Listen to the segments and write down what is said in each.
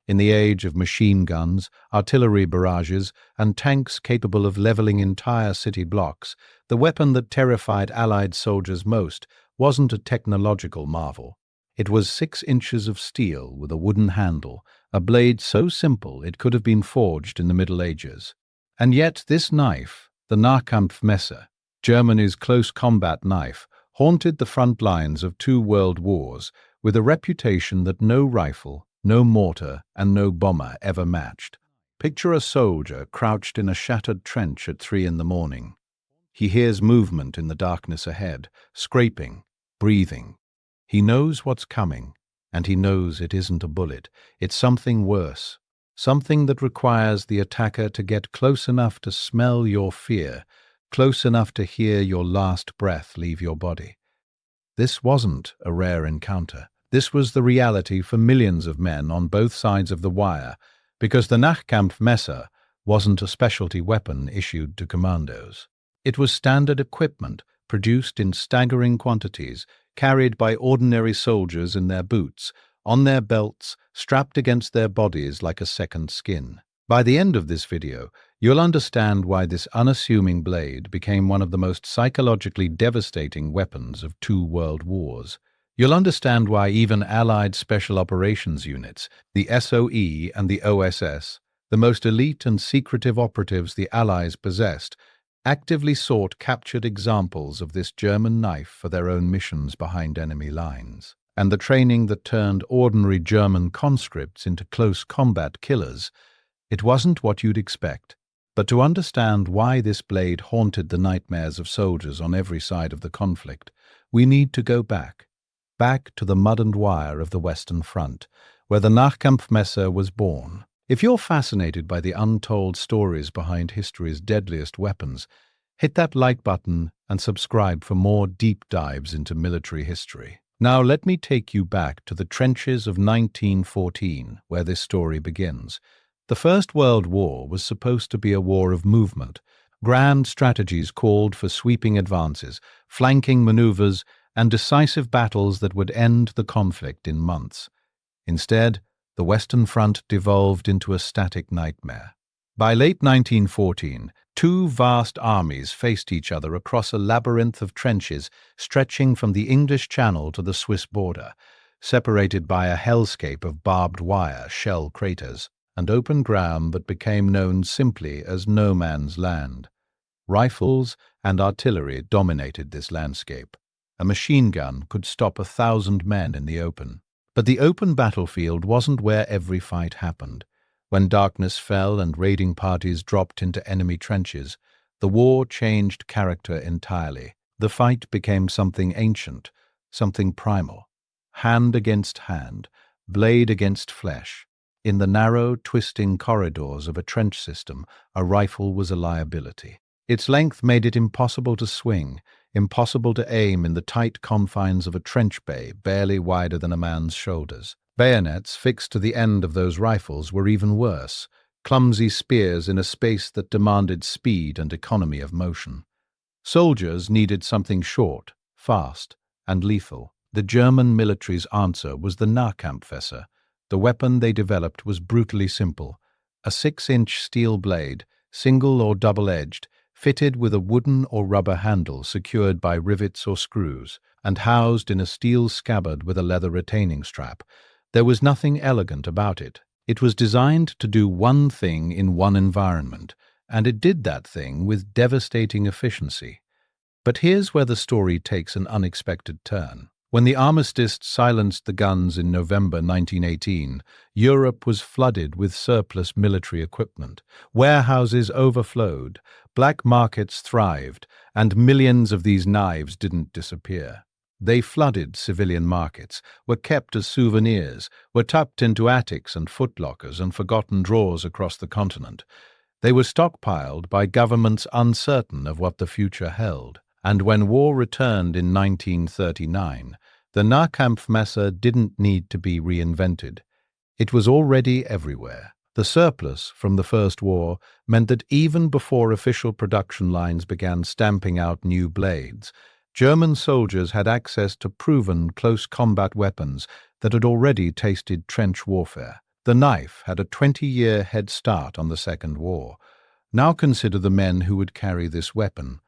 In the age of machine guns, artillery barrages, and tanks capable of leveling entire city blocks, the weapon that terrified Allied soldiers most wasn't a technological marvel. It was 6 inches of steel with a wooden handle, a blade so simple it could have been forged in the Middle Ages. And yet this knife, the Nahkampfmesser, Germany's close combat knife, haunted the front lines of 2 world wars with a reputation that no rifle, no mortar, and no bomber ever matched. Picture a soldier crouched in a shattered trench at 3 in the morning. He hears movement in the darkness ahead, scraping, breathing. He knows what's coming, and he knows it isn't a bullet. It's something worse, something that requires the attacker to get close enough to smell your fear, close enough to hear your last breath leave your body. This wasn't a rare encounter. This was the reality for millions of men on both sides of the wire, because the Nahkampfmesser wasn't a specialty weapon issued to commandos. It was standard equipment produced in staggering quantities, carried by ordinary soldiers in their boots, on their belts, strapped against their bodies like a second skin. By the end of this video, you'll understand why this unassuming blade became one of the most psychologically devastating weapons of 2 world wars. You'll understand why even Allied Special Operations Units, the SOE and the OSS, the most elite and secretive operatives the Allies possessed, actively sought captured examples of this German knife for their own missions behind enemy lines. And the training that turned ordinary German conscripts into close combat killers, it wasn't what you'd expect. But to understand why this blade haunted the nightmares of soldiers on every side of the conflict, we need to go back to the mud and wire of the Western Front, where the Nahkampfmesser was born. If you're fascinated by the untold stories behind history's deadliest weapons, hit that like button and subscribe for more deep dives into military history. Now let me take you back to the trenches of 1914, where this story begins. The First World War was supposed to be a war of movement. Grand strategies called for sweeping advances, flanking maneuvers, and decisive battles that would end the conflict in months. Instead, the Western Front devolved into a static nightmare. By late 1914, 2 vast armies faced each other across a labyrinth of trenches stretching from the English Channel to the Swiss border, separated by a hellscape of barbed wire, shell craters, and open ground that became known simply as no man's land. Rifles and artillery dominated this landscape. A machine gun could stop 1,000 men in the open. But the open battlefield wasn't where every fight happened. When darkness fell and raiding parties dropped into enemy trenches, the war changed character entirely. The fight became something ancient, something primal. Hand against hand, blade against flesh. In the narrow, twisting corridors of a trench system, a rifle was a liability. Its length made it impossible to swing, impossible to aim in the tight confines of a trench bay barely wider than a man's shoulders. Bayonets fixed to the end of those rifles were even worse, clumsy spears in a space that demanded speed and economy of motion. Soldiers needed something short, fast, and lethal. The German military's answer was the Nahkampfmesser. The weapon they developed was brutally simple: a 6-inch steel blade, single or double-edged, fitted with a wooden or rubber handle secured by rivets or screws, and housed in a steel scabbard with a leather retaining strap. There was nothing elegant about it. It was designed to do one thing in one environment, and it did that thing with devastating efficiency. But here's where the story takes an unexpected turn. When the armistice silenced the guns in November 1918, Europe was flooded with surplus military equipment. Warehouses overflowed, black markets thrived, and millions of these knives didn't disappear. They flooded civilian markets, were kept as souvenirs, were tucked into attics and footlockers and forgotten drawers across the continent. They were stockpiled by governments uncertain of what the future held. And when war returned in 1939, the Nahkampfmesser didn't need to be reinvented. It was already everywhere. The surplus from the First War meant that even before official production lines began stamping out new blades, German soldiers had access to proven close combat weapons that had already tasted trench warfare. The knife had a 20-year head start on the Second War. Now consider the men who would carry this weapon.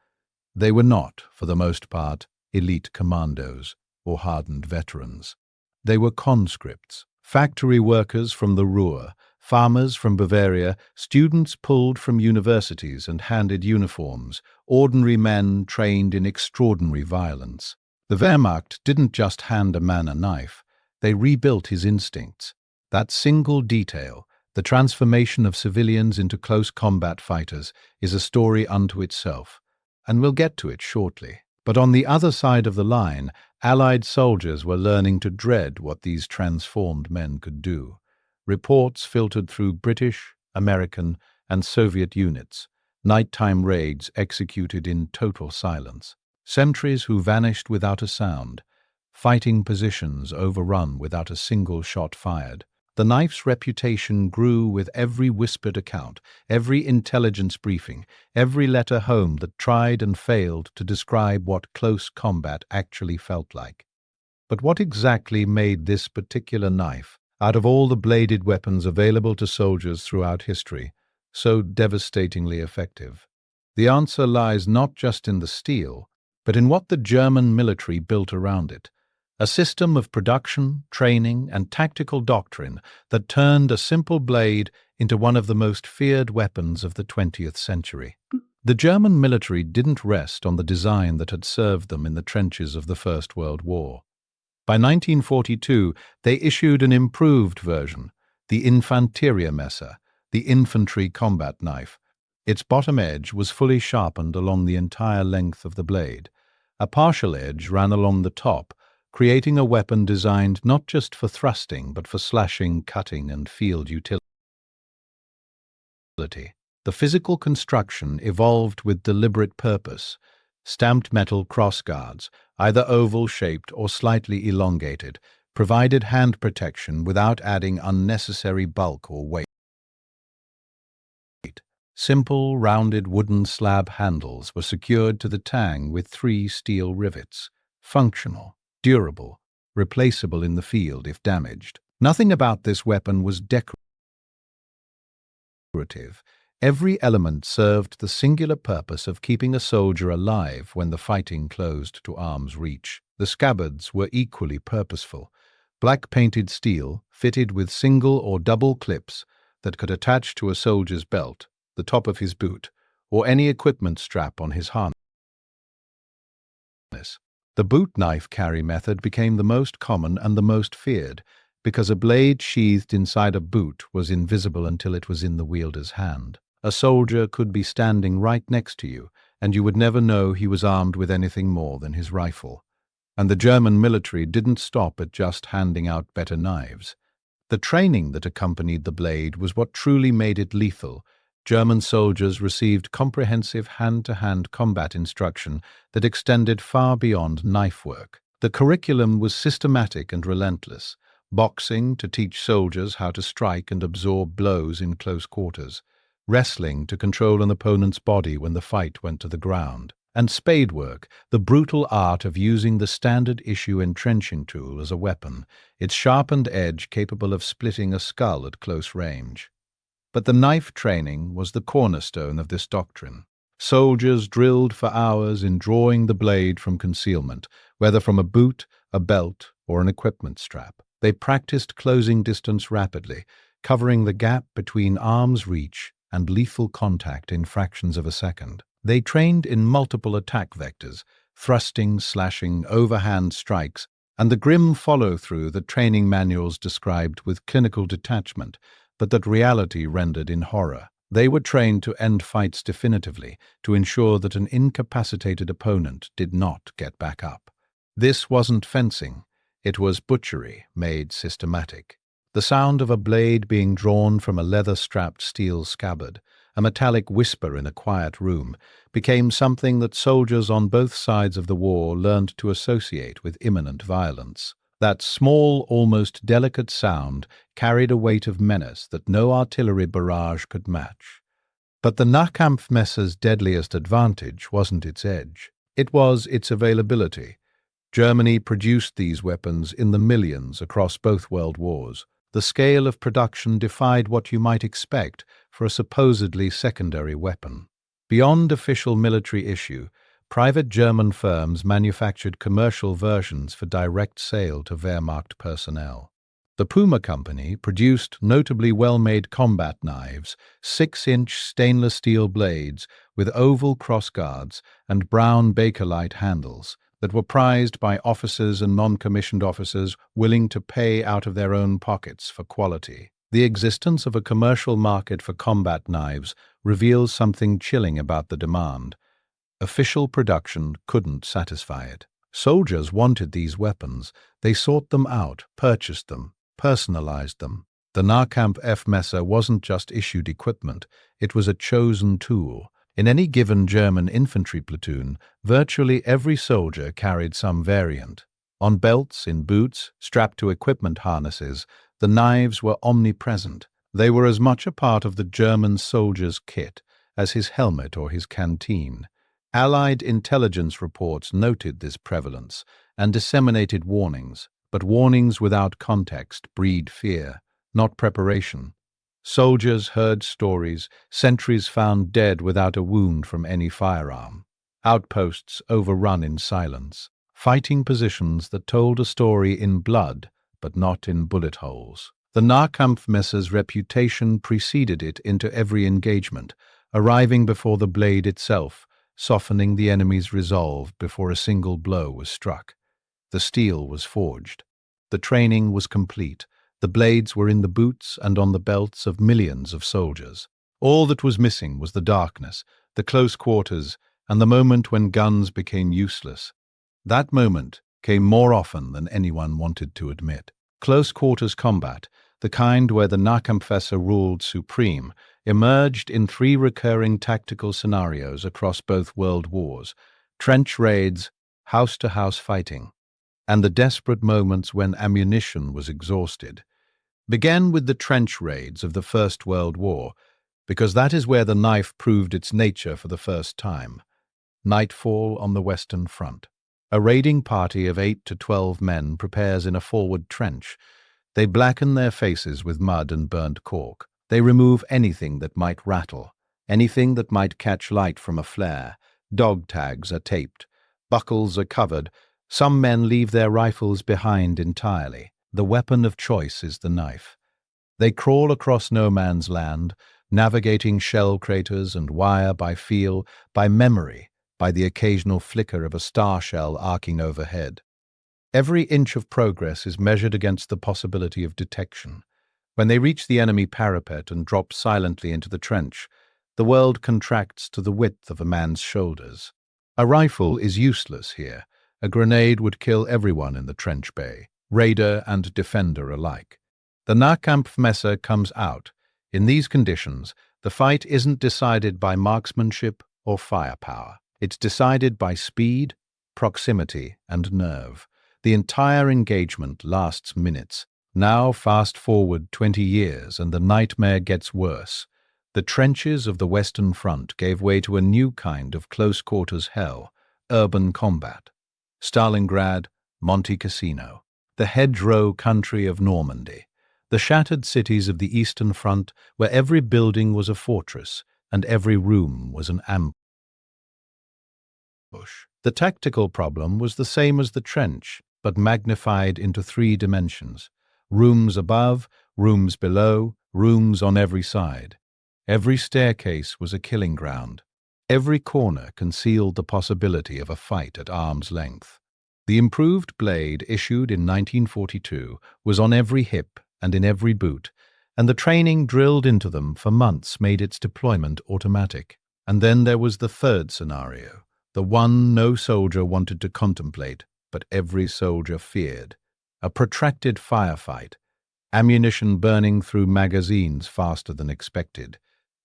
They were not, for the most part, elite commandos or hardened veterans. They were conscripts, factory workers from the Ruhr, farmers from Bavaria, students pulled from universities and handed uniforms, ordinary men trained in extraordinary violence. The Wehrmacht didn't just hand a man a knife, they rebuilt his instincts. That single detail, the transformation of civilians into close combat fighters, is a story unto itself, and we'll get to it shortly. But on the other side of the line, Allied soldiers were learning to dread what these transformed men could do. Reports filtered through British, American, and Soviet units, nighttime raids executed in total silence, sentries who vanished without a sound, fighting positions overrun without a single shot fired. The knife's reputation grew with every whispered account, every intelligence briefing, every letter home that tried and failed to describe what close combat actually felt like. But what exactly made this particular knife, out of all the bladed weapons available to soldiers throughout history, so devastatingly effective? The answer lies not just in the steel, but in what the German military built around it. A system of production, training, and tactical doctrine that turned a simple blade into one of the most feared weapons of the 20th century. The German military didn't rest on the design that had served them in the trenches of the First World War. By 1942, they issued an improved version, the Infanteriermesser, the infantry combat knife. Its bottom edge was fully sharpened along the entire length of the blade. A partial edge ran along the top, creating a weapon designed not just for thrusting but for slashing, cutting, and field utility. The physical construction evolved with deliberate purpose. Stamped metal crossguards, either oval-shaped or slightly elongated, provided hand protection without adding unnecessary bulk or weight. Simple, rounded wooden slab handles were secured to the tang with 3 steel rivets. Functional, durable, replaceable in the field if damaged. Nothing about this weapon was decorative. Every element served the singular purpose of keeping a soldier alive when the fighting closed to arm's reach. The scabbards were equally purposeful. Black-painted steel, fitted with single or double clips that could attach to a soldier's belt, the top of his boot, or any equipment strap on his harness. The boot knife carry method became the most common and the most feared, because a blade sheathed inside a boot was invisible until it was in the wielder's hand. A soldier could be standing right next to you, and you would never know he was armed with anything more than his rifle. And the German military didn't stop at just handing out better knives. The training that accompanied the blade was what truly made it lethal. German soldiers received comprehensive hand-to-hand combat instruction that extended far beyond knife work. The curriculum was systematic and relentless. Boxing to teach soldiers how to strike and absorb blows in close quarters. Wrestling to control an opponent's body when the fight went to the ground. And spade work, the brutal art of using the standard-issue entrenching tool as a weapon, its sharpened edge capable of splitting a skull at close range. But the knife training was the cornerstone of this doctrine. Soldiers drilled for hours in drawing the blade from concealment, whether from a boot, a belt, or an equipment strap. They practiced closing distance rapidly, covering the gap between arm's reach and lethal contact in fractions of a second. They trained in multiple attack vectors, thrusting, slashing, overhand strikes, and the grim follow-through that training manuals described with clinical detachment, but that reality rendered in horror. They were trained to end fights definitively, to ensure that an incapacitated opponent did not get back up. This wasn't fencing. It was butchery made systematic. The sound of a blade being drawn from a leather-strapped steel scabbard, a metallic whisper in a quiet room, became something that soldiers on both sides of the war learned to associate with imminent violence. That small, almost delicate sound carried a weight of menace that no artillery barrage could match. But the Nahkampfmesser's deadliest advantage wasn't its edge. It was its availability. Germany produced these weapons in the millions across both world wars. The scale of production defied what you might expect for a supposedly secondary weapon. Beyond official military issue, private German firms manufactured commercial versions for direct sale to Wehrmacht personnel. The Puma Company produced notably well-made combat knives, 6-inch stainless steel blades with oval crossguards and brown Bakelite handles that were prized by officers and non-commissioned officers willing to pay out of their own pockets for quality. The existence of a commercial market for combat knives reveals something chilling about the demand. Official production couldn't satisfy it. Soldiers wanted these weapons. They sought them out, purchased them, personalized them. The Nahkampfmesser wasn't just issued equipment, it was a chosen tool. In any given German infantry platoon, virtually every soldier carried some variant. On belts, in boots, strapped to equipment harnesses, the knives were omnipresent. They were as much a part of the German soldier's kit as his helmet or his canteen. Allied intelligence reports noted this prevalence and disseminated warnings, but warnings without context breed fear, not preparation. Soldiers heard stories, sentries found dead without a wound from any firearm, outposts overrun in silence, fighting positions that told a story in blood but not in bullet holes. The Nahkampfmesser's reputation preceded it into every engagement, arriving before the blade itself, softening the enemy's resolve before a single blow was struck. The steel was forged. The training was complete. The blades were in the boots and on the belts of millions of soldiers. All that was missing was the darkness, the close quarters, and the moment when guns became useless. That moment came more often than anyone wanted to admit. Close quarters combat, the kind where the Nahkampfmesser ruled supreme, emerged in 3 recurring tactical scenarios across both world wars: trench raids, house-to-house fighting, and the desperate moments when ammunition was exhausted. Began with the trench raids of the First World War, because that is where the knife proved its nature for the first time. Nightfall on the Western Front. A raiding party of 8 to 12 men prepares in a forward trench. They blacken their faces with mud and burnt cork. They remove anything that might rattle, anything that might catch light from a flare. Dog tags are taped. Buckles are covered. Some men leave their rifles behind entirely. The weapon of choice is the knife. They crawl across no man's land, navigating shell craters and wire by feel, by memory, by the occasional flicker of a star shell arcing overhead. Every inch of progress is measured against the possibility of detection. When they reach the enemy parapet and drop silently into the trench, the world contracts to the width of a man's shoulders. A rifle is useless here. A grenade would kill everyone in the trench bay, raider and defender alike. The Nahkampfmesser comes out. In these conditions, the fight isn't decided by marksmanship or firepower. It's decided by speed, proximity, and nerve. The entire engagement lasts minutes. Now fast forward 20 years and the nightmare gets worse. The trenches of the Western Front gave way to a new kind of close-quarters hell, urban combat. Stalingrad, Monte Cassino, the hedgerow country of Normandy, the shattered cities of the Eastern Front where every building was a fortress and every room was an ambush. The tactical problem was the same as the trench, but magnified into 3 dimensions. Rooms above, rooms below, rooms on every side. Every staircase was a killing ground. Every corner concealed the possibility of a fight at arm's length. The improved blade, issued in 1942, was on every hip and in every boot, and the training drilled into them for months made its deployment automatic. And then there was the third scenario, the one no soldier wanted to contemplate, but every soldier feared. A protracted firefight, ammunition burning through magazines faster than expected.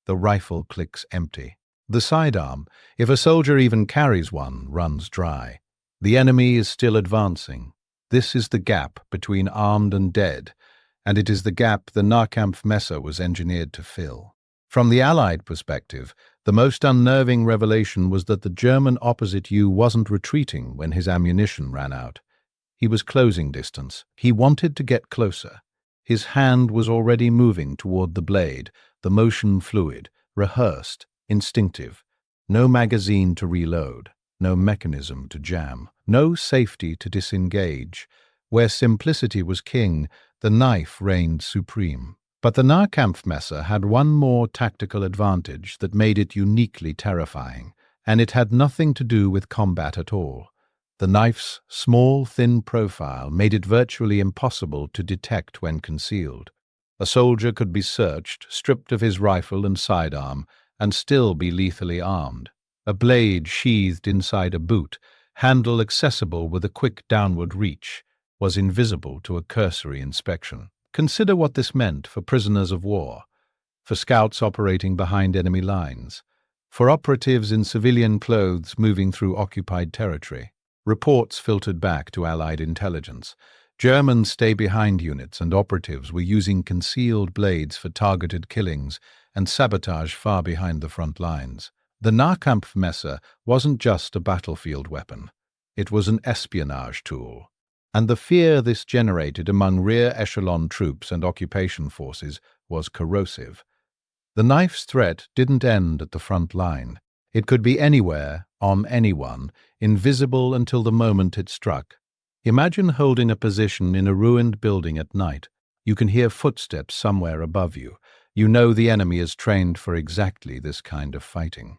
The rifle clicks empty. The sidearm, if a soldier even carries one, runs dry. The enemy is still advancing. This is the gap between armed and dead, and it is the gap the Nahkampfmesser was engineered to fill. From the Allied perspective, the most unnerving revelation was that the German opposite you wasn't retreating when his ammunition ran out. He was closing distance. He wanted to get closer. His hand was already moving toward the blade, the motion fluid, rehearsed, instinctive. No magazine to reload, no mechanism to jam, no safety to disengage. Where simplicity was king, the knife reigned supreme. But the Nahkampfmesser had one more tactical advantage that made it uniquely terrifying, and it had nothing to do with combat at all. The knife's small, thin profile made it virtually impossible to detect when concealed. A soldier could be searched, stripped of his rifle and sidearm, and still be lethally armed. A blade sheathed inside a boot, handle accessible with a quick downward reach, was invisible to a cursory inspection. Consider what this meant for prisoners of war, for scouts operating behind enemy lines, for operatives in civilian clothes moving through occupied territory. Reports filtered back to Allied intelligence. German stay-behind units and operatives were using concealed blades for targeted killings and sabotage far behind the front lines. The Nahkampfmesser wasn't just a battlefield weapon. It was an espionage tool. And the fear this generated among rear-echelon troops and occupation forces was corrosive. The knife's threat didn't end at the front line. It could be anywhere, on anyone, invisible until the moment it struck. Imagine holding a position in a ruined building at night. You can hear footsteps somewhere above you. You know the enemy is trained for exactly this kind of fighting.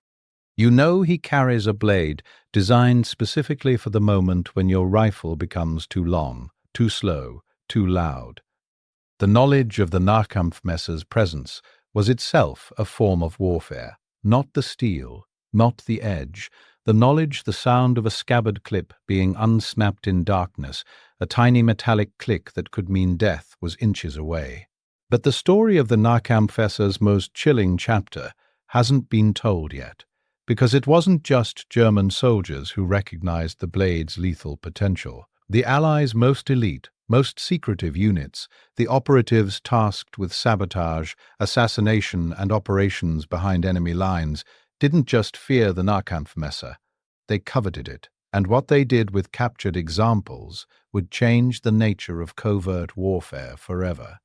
You know he carries a blade designed specifically for the moment when your rifle becomes too long, too slow, too loud. The knowledge of the Nahkampfmesser's presence was itself a form of warfare, not the steel, not the edge, the knowledge, the sound of a scabbard clip being unsnapped in darkness, a tiny metallic click that could mean death was inches away. But the story of the Nahkampfmesser's most chilling chapter hasn't been told yet. Because it wasn't just German soldiers who recognized the blade's lethal potential. The Allies' most elite, most secretive units, the operatives tasked with sabotage, assassination, and operations behind enemy lines, didn't just fear the Nahkampfmesser. They coveted it, and what they did with captured examples would change the nature of covert warfare forever.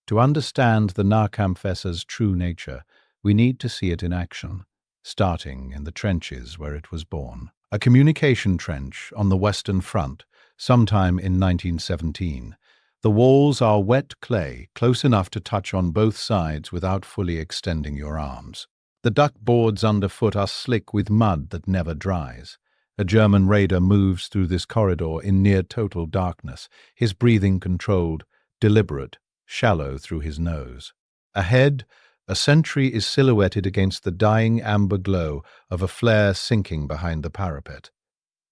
To understand the Nahkampfmesser's true nature, we need to see it in action. Starting in the trenches where it was born. A communication trench on the Western Front, sometime in 1917. The walls are wet clay, close enough to touch on both sides without fully extending your arms. The duck boards underfoot are slick with mud that never dries. A German raider moves through this corridor in near total darkness, his breathing controlled, deliberate, shallow through his nose. Ahead, a sentry is silhouetted against the dying amber glow of a flare sinking behind the parapet.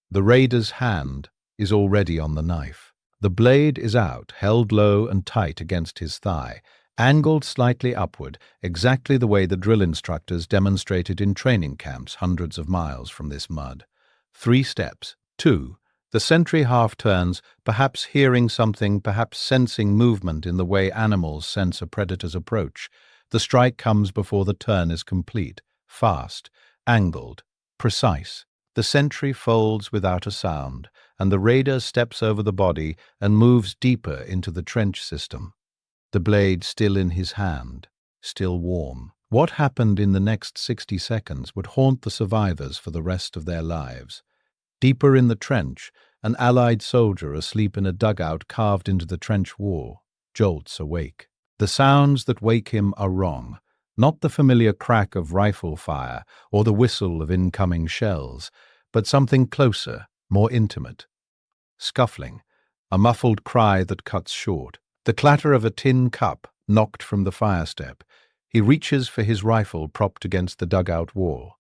The raider's hand is already on the knife. The blade is out, held low and tight against his thigh, angled slightly upward, exactly the way the drill instructors demonstrated in training camps hundreds of miles from this mud. 3 steps. 2. The sentry half turns, perhaps hearing something, perhaps sensing movement in the way animals sense a predator's approach. The strike comes before the turn is complete, fast, angled, precise. The sentry folds without a sound, and the raider steps over the body and moves deeper into the trench system. The blade still in his hand, still warm. What happened in the next 60 seconds would haunt the survivors for the rest of their lives. Deeper in the trench, an Allied soldier asleep in a dugout carved into the trench wall jolts awake. The sounds that wake him are wrong, not the familiar crack of rifle fire or the whistle of incoming shells, but something closer, more intimate. Scuffling, a muffled cry that cuts short, the clatter of a tin cup knocked from the fire step. He reaches for his rifle propped against the dugout wall.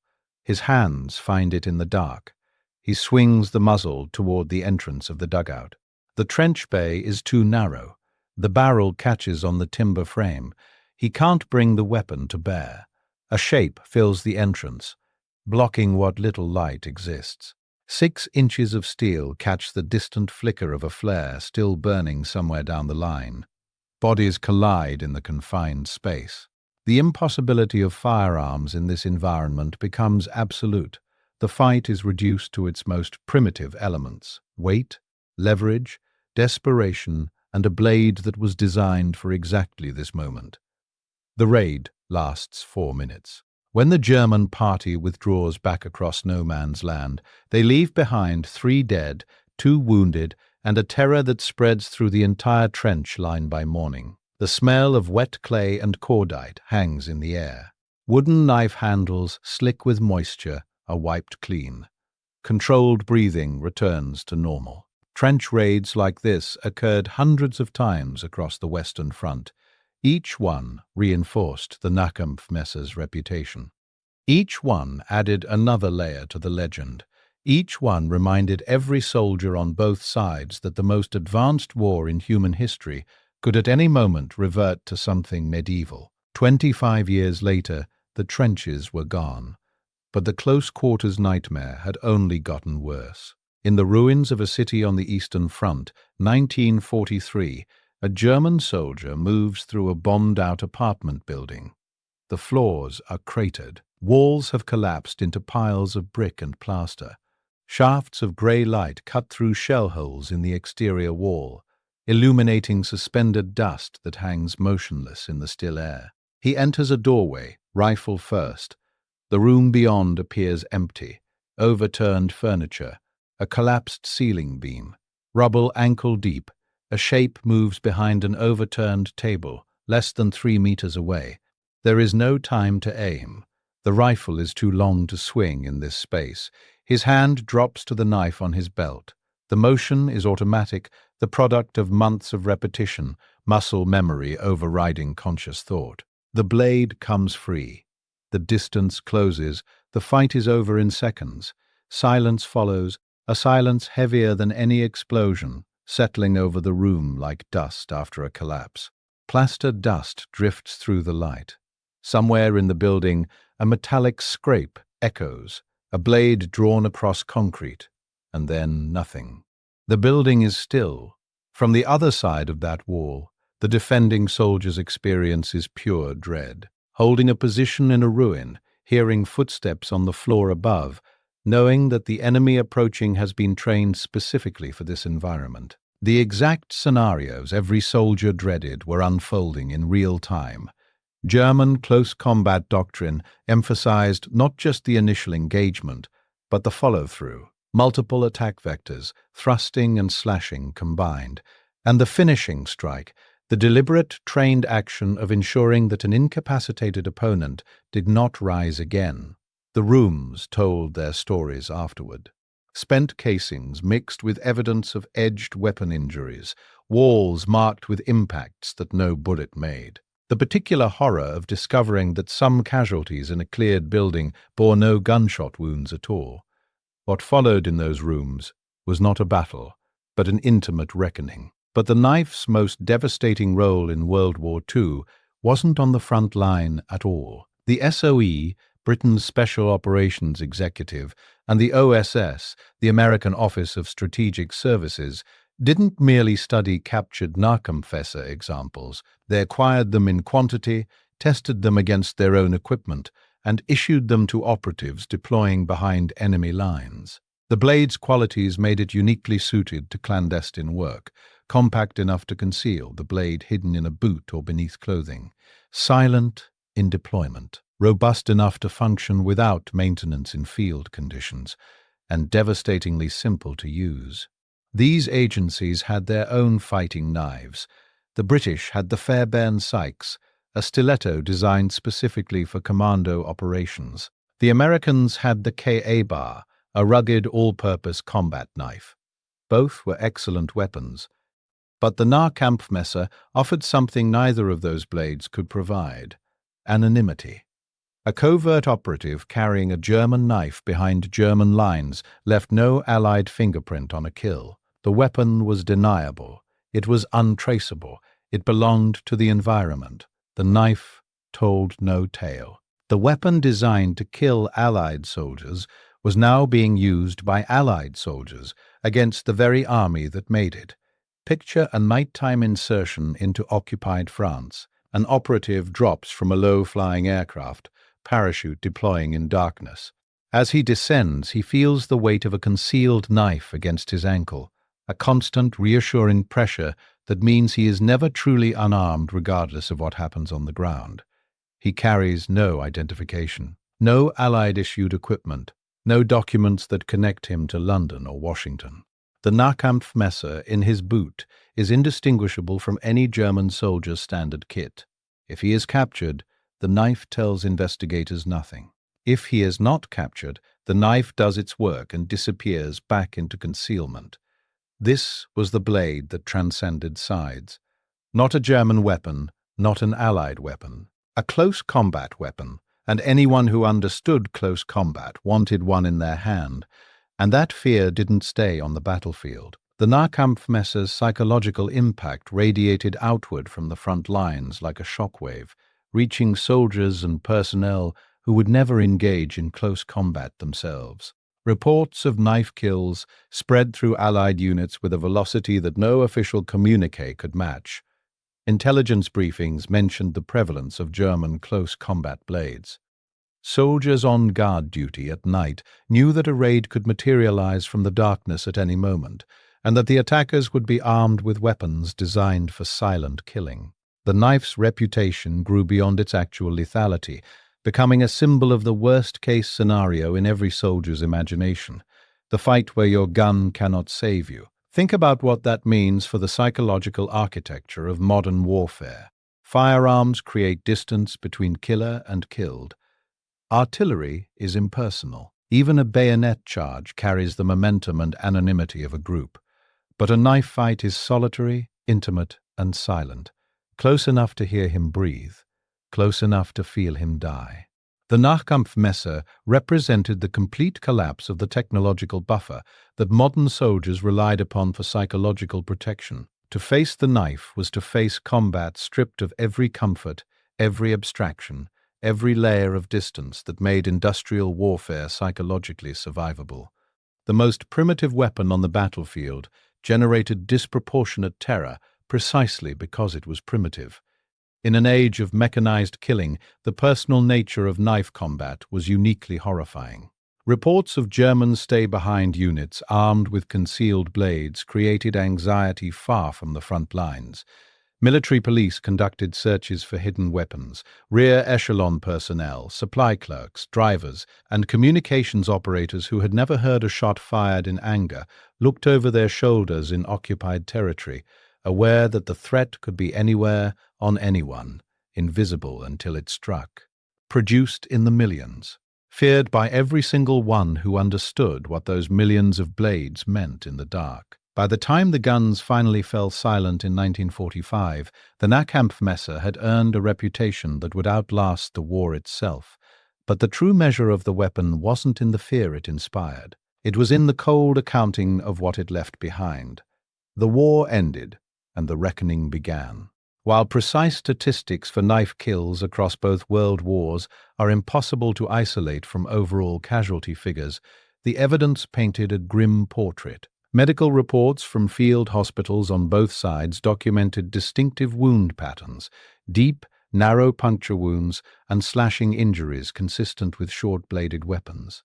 His hands find it in the dark. He swings the muzzle toward the entrance of the dugout. The trench bay is too narrow. The barrel catches on the timber frame. He can't bring the weapon to bear. A shape fills the entrance, blocking what little light exists. 6 inches of steel catch the distant flicker of a flare still burning somewhere down the line. Bodies collide in the confined space. The impossibility of firearms in this environment becomes absolute. The fight is reduced to its most primitive elements: weight, leverage, desperation, and a blade that was designed for exactly this moment. The raid lasts 4 minutes. When the German party withdraws back across no man's land, they leave behind 3 dead, 2 wounded, and a terror that spreads through the entire trench line by morning. The smell of wet clay and cordite hangs in the air. Wooden knife handles, slick with moisture, are wiped clean. Controlled breathing returns to normal. Trench raids like this occurred hundreds of times across the Western Front. Each one reinforced the Nahkampfmesser's reputation. Each one added another layer to the legend. Each one reminded every soldier on both sides that the most advanced war in human history could at any moment revert to something medieval. 25 years later, the trenches were gone. But the close-quarters nightmare had only gotten worse. In the ruins of a city on the Eastern Front, 1943, a German soldier moves through a bombed-out apartment building. The floors are cratered. Walls have collapsed into piles of brick and plaster. Shafts of grey light cut through shell holes in the exterior wall, illuminating suspended dust that hangs motionless in the still air. He enters a doorway, rifle first. The room beyond appears empty. Overturned furniture, a collapsed ceiling beam, rubble ankle-deep. A shape moves behind an overturned table, less than 3 meters away. There is no time to aim. The rifle is too long to swing in this space. His hand drops to the knife on his belt. The motion is automatic, the product of months of repetition, muscle memory overriding conscious thought. The blade comes free. The distance closes. The fight is over in seconds. Silence follows, a silence heavier than any explosion, settling over the room like dust after a collapse. Plaster dust drifts through the light. Somewhere in the building, a metallic scrape echoes, a blade drawn across concrete, and then nothing. The building is still. From the other side of that wall, the defending soldier's experience is pure dread. Holding a position in a ruin, hearing footsteps on the floor above, knowing that the enemy approaching has been trained specifically for this environment. The exact scenarios every soldier dreaded were unfolding in real time. German close combat doctrine emphasized not just the initial engagement, but the follow-through, multiple attack vectors, thrusting and slashing combined, and the finishing strike, the deliberate, trained action of ensuring that an incapacitated opponent did not rise again. The rooms told their stories afterward. Spent casings mixed with evidence of edged weapon injuries, walls marked with impacts that no bullet made. The particular horror of discovering that some casualties in a cleared building bore no gunshot wounds at all. What followed in those rooms was not a battle, but an intimate reckoning. But the knife's most devastating role in World War II wasn't on the front line at all. The SOE, Britain's Special Operations Executive, and the OSS, the American Office of Strategic Services, didn't merely study captured Nahkampfmesser examples. They acquired them in quantity, tested them against their own equipment, and issued them to operatives deploying behind enemy lines. The blade's qualities made it uniquely suited to clandestine work, compact enough to conceal, the blade hidden in a boot or beneath clothing, silent in deployment, robust enough to function without maintenance in field conditions, and devastatingly simple to use. These agencies had their own fighting knives. The British had the Fairbairn Sykes, a stiletto designed specifically for commando operations. The Americans had the Ka bar, a rugged all-purpose combat knife. Both were excellent weapons, but the Nahkampfmesser offered something neither of those blades could provide: anonymity. A covert operative carrying a German knife behind German lines left no Allied fingerprint on a kill. The weapon was deniable. It was untraceable. It belonged to the environment. The knife told no tale. The weapon designed to kill Allied soldiers was now being used by Allied soldiers against the very army that made it. Picture a nighttime insertion into occupied France. An operative drops from a low-flying aircraft, parachute deploying in darkness. As he descends, he feels the weight of a concealed knife against his ankle. a constant, reassuring pressure that means he is never truly unarmed regardless of what happens on the ground. He carries no identification, no Allied-issued equipment, no documents that connect him to London or Washington. The Nahkampfmesser in his boot is indistinguishable from any German soldier's standard kit. If he is captured, the knife tells investigators nothing. If he is not captured, the knife does its work and disappears back into concealment. This was the blade that transcended sides. Not a German weapon, not an Allied weapon. A close combat weapon, and anyone who understood close combat wanted one in their hand, and that fear didn't stay on the battlefield. The Nahkampfmesser's psychological impact radiated outward from the front lines like a shockwave, reaching soldiers and personnel who would never engage in close combat themselves. Reports of knife kills spread through Allied units with a velocity that no official communique could match. Intelligence briefings mentioned the prevalence of German close combat blades. Soldiers on guard duty at night knew that a raid could materialize from the darkness at any moment, and that the attackers would be armed with weapons designed for silent killing. The knife's reputation grew beyond its actual lethality, becoming a symbol of the worst-case scenario in every soldier's imagination, the fight where your gun cannot save you. Think about what that means for the psychological architecture of modern warfare. Firearms create distance between killer and killed. Artillery is impersonal. Even a bayonet charge carries the momentum and anonymity of a group. But a knife fight is solitary, intimate, and silent, close enough to hear him breathe, close enough to feel him die. The Nahkampfmesser represented the complete collapse of the technological buffer that modern soldiers relied upon for psychological protection. To face the knife was to face combat stripped of every comfort, every abstraction, every layer of distance that made industrial warfare psychologically survivable. The most primitive weapon on the battlefield generated disproportionate terror precisely because it was primitive. In an age of mechanized killing, the personal nature of knife combat was uniquely horrifying. Reports of German stay-behind units armed with concealed blades created anxiety far from the front lines. Military police conducted searches for hidden weapons. Rear echelon personnel, supply clerks, drivers, and communications operators who had never heard a shot fired in anger looked over their shoulders in occupied territory, aware that the threat could be anywhere, on anyone, invisible until it struck. Produced in the millions, feared by every single one who understood what those millions of blades meant in the dark. By the time the guns finally fell silent in 1945, the Nahkampfmesser had earned a reputation that would outlast the war itself. But the true measure of the weapon wasn't in the fear it inspired. It was in the cold accounting of what it left behind. The war ended, and the reckoning began. While precise statistics for knife kills across both world wars are impossible to isolate from overall casualty figures, the evidence painted a grim portrait. Medical reports from field hospitals on both sides documented distinctive wound patterns, deep, narrow puncture wounds, and slashing injuries consistent with short-bladed weapons.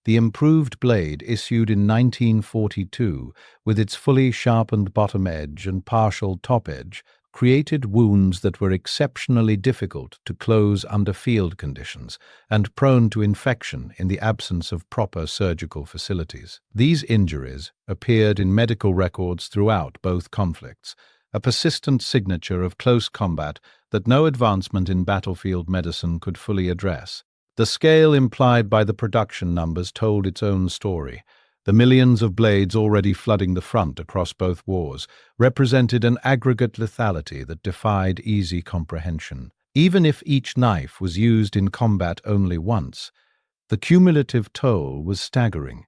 The improved blade, issued in 1942, with its fully sharpened bottom edge and partial top edge, created wounds that were exceptionally difficult to close under field conditions and prone to infection in the absence of proper surgical facilities. These injuries appeared in medical records throughout both conflicts, a persistent signature of close combat that no advancement in battlefield medicine could fully address. The scale implied by the production numbers told its own story. The millions of blades already flooding the front across both wars represented an aggregate lethality that defied easy comprehension. Even if each knife was used in combat only once, the cumulative toll was staggering,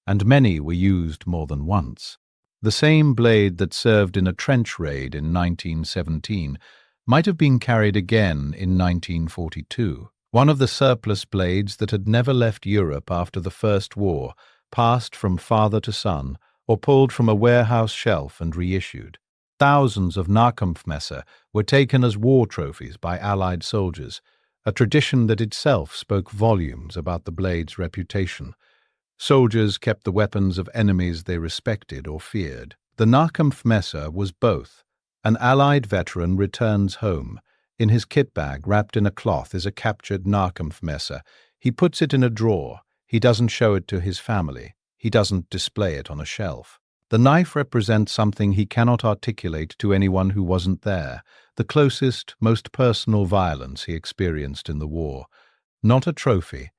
and many were used more than once. The same blade that served in a trench raid in 1917 might have been carried again in 1942. One of the surplus blades that had never left Europe after the First War, passed from father to son, or pulled from a warehouse shelf and reissued. Thousands of Nahkampfmesser were taken as war trophies by Allied soldiers, a tradition that itself spoke volumes about the blade's reputation. Soldiers kept the weapons of enemies they respected or feared. The Nahkampfmesser was both. An Allied veteran returns home. In his kit bag, wrapped in a cloth, is a captured Nahkampfmesser. He puts it in a drawer. He doesn't show it to his family. He doesn't display it on a shelf. The knife represents something he cannot articulate to anyone who wasn't there, the closest, most personal violence he experienced in the war. Not a trophy,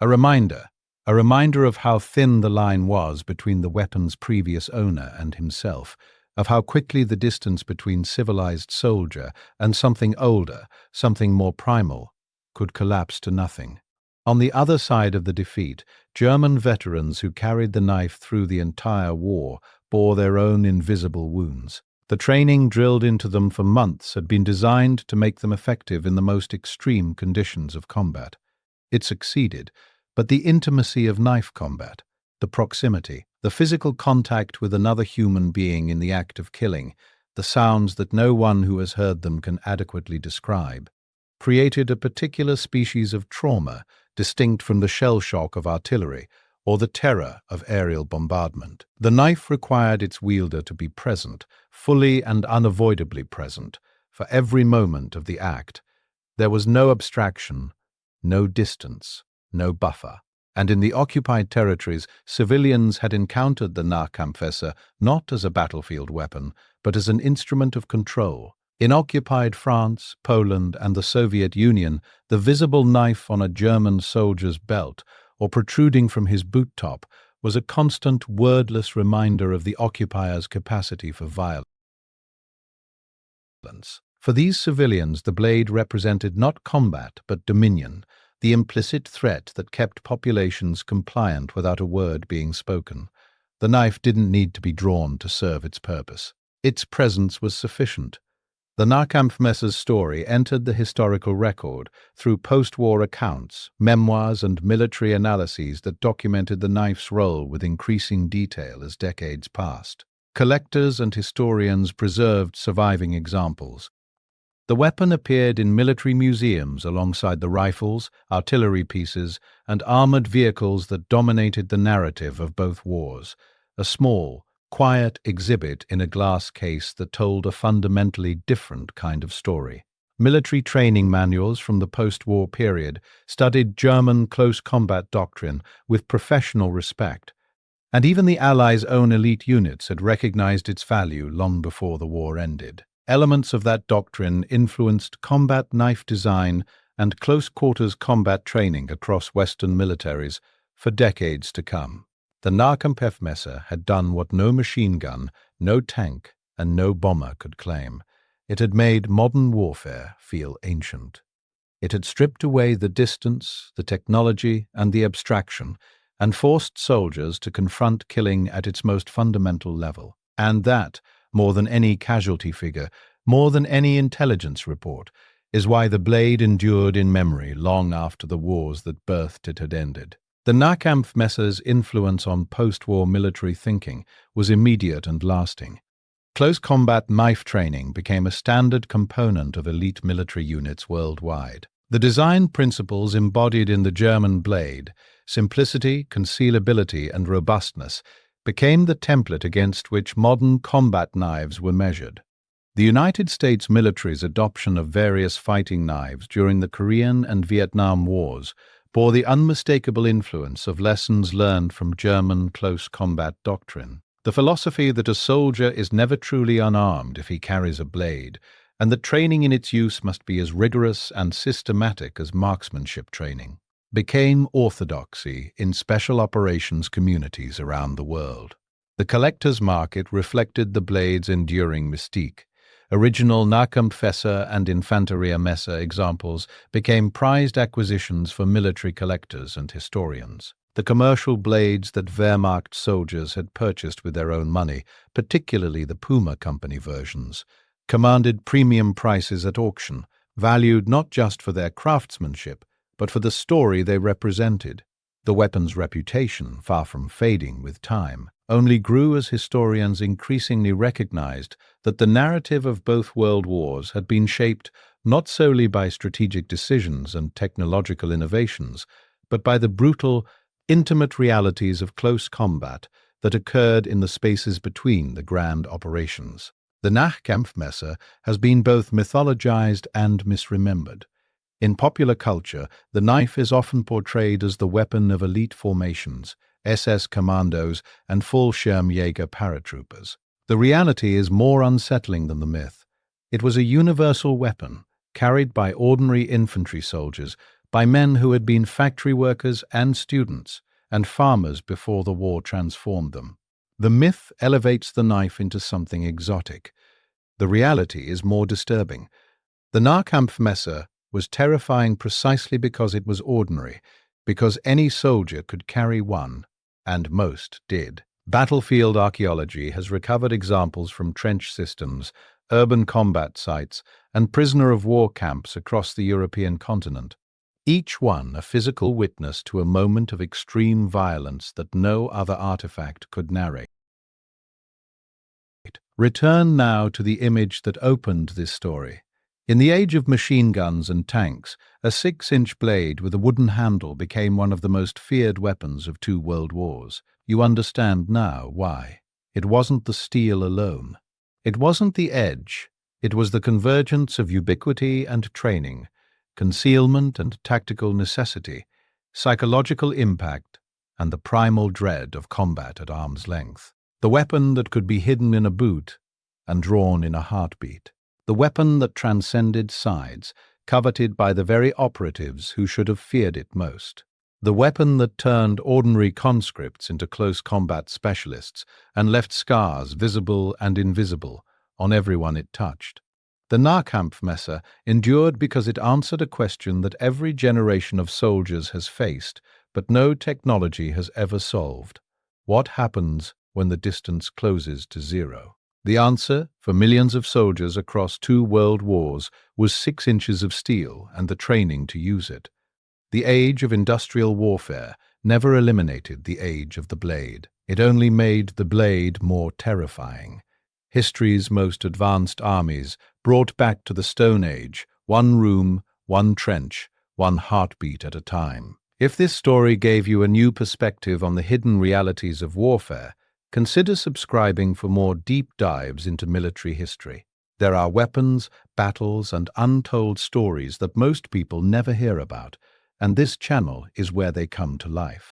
a reminder of how thin the line was between the weapon's previous owner and himself, of how quickly the distance between civilized soldier and something older, something more primal, could collapse to nothing. On the other side of the defeat, German veterans who carried the knife through the entire war bore their own invisible wounds. The training drilled into them for months had been designed to make them effective in the most extreme conditions of combat. It succeeded, but the intimacy of knife combat, the proximity, the physical contact with another human being in the act of killing, the sounds that no one who has heard them can adequately describe, created a particular species of trauma distinct from the shell shock of artillery or the terror of aerial bombardment. The knife required its wielder to be present, fully and unavoidably present, for every moment of the act. There was no abstraction, no distance, no buffer. And in the occupied territories, civilians had encountered the Nahkampfmesser not as a battlefield weapon, but as an instrument of control. In occupied France, Poland, and the Soviet Union, the visible knife on a German soldier's belt or protruding from his boot top was a constant, wordless reminder of the occupier's capacity for violence. For these civilians, the blade represented not combat but dominion, the implicit threat that kept populations compliant without a word being spoken. The knife didn't need to be drawn to serve its purpose. Its presence was sufficient. The Nahkampfmesser's story entered the historical record through post-war accounts, memoirs, and military analyses that documented the knife's role with increasing detail as decades passed. Collectors and historians preserved surviving examples. The weapon appeared in military museums alongside the rifles, artillery pieces, and armored vehicles that dominated the narrative of both wars. A small, quiet exhibit in a glass case that told a fundamentally different kind of story. Military training manuals from the post-war period studied German close combat doctrine with professional respect, and even the Allies' own elite units had recognized its value long before the war ended. Elements of that doctrine influenced combat knife design and close-quarters combat training across Western militaries for decades to come. The Nahkampfmesser had done what no machine gun, no tank, and no bomber could claim. It had made modern warfare feel ancient. It had stripped away the distance, the technology, and the abstraction, and forced soldiers to confront killing at its most fundamental level. And that, more than any casualty figure, more than any intelligence report, is why the blade endured in memory long after the wars that birthed it had ended. The Nahkampfmesser's influence on post-war military thinking was immediate and lasting. Close combat knife training became a standard component of elite military units worldwide. The design principles embodied in the German blade, simplicity, concealability, and robustness, became the template against which modern combat knives were measured. The United States military's adoption of various fighting knives during the Korean and Vietnam Wars bore the unmistakable influence of lessons learned from German close combat doctrine. The philosophy that a soldier is never truly unarmed if he carries a blade, and that training in its use must be as rigorous and systematic as marksmanship training, became orthodoxy in special operations communities around the world. The collector's market reflected the blade's enduring mystique. Original Nahkampfmesser and Infanteriemesser examples became prized acquisitions for military collectors and historians. The commercial blades that Wehrmacht soldiers had purchased with their own money, particularly the Puma Company versions, commanded premium prices at auction, valued not just for their craftsmanship, but for the story they represented. The weapon's reputation, far from fading with time, only grew as historians increasingly recognized that the narrative of both world wars had been shaped not solely by strategic decisions and technological innovations, but by the brutal, intimate realities of close combat that occurred in the spaces between the grand operations. The Nahkampfmesser has been both mythologized and misremembered. In popular culture, the knife is often portrayed as the weapon of elite formations, SS commandos, and Fallschirmjäger paratroopers. The reality is more unsettling than the myth. It was a universal weapon, carried by ordinary infantry soldiers, by men who had been factory workers and students, and farmers before the war transformed them. The myth elevates the knife into something exotic. The reality is more disturbing. The Nahkampfmesser was terrifying precisely because it was ordinary, because any soldier could carry one, and most did. Battlefield archaeology has recovered examples from trench systems, urban combat sites, and prisoner-of-war camps across the European continent, each one a physical witness to a moment of extreme violence that no other artifact could narrate. Return now to the image that opened this story. In the age of machine guns and tanks, a 6-inch blade with a wooden handle became one of the most feared weapons of 2 world wars. You understand now why. It wasn't the steel alone. It wasn't the edge. It was the convergence of ubiquity and training, concealment and tactical necessity, psychological impact, and the primal dread of combat at arm's length. The weapon that could be hidden in a boot and drawn in a heartbeat. The weapon that transcended sides, coveted by the very operatives who should have feared it most. The weapon that turned ordinary conscripts into close combat specialists and left scars visible and invisible on everyone it touched. The Nahkampfmesser endured because it answered a question that every generation of soldiers has faced, but no technology has ever solved. What happens when the distance closes to zero? The answer, for millions of soldiers across 2 world wars, was 6 inches of steel and the training to use it. The age of industrial warfare never eliminated the age of the blade. It only made the blade more terrifying. History's most advanced armies brought back to the Stone Age, 1 room, 1 trench, 1 heartbeat at a time. If this story gave you a new perspective on the hidden realities of warfare, consider subscribing for more deep dives into military history. There are weapons, battles, and untold stories that most people never hear about, and this channel is where they come to life.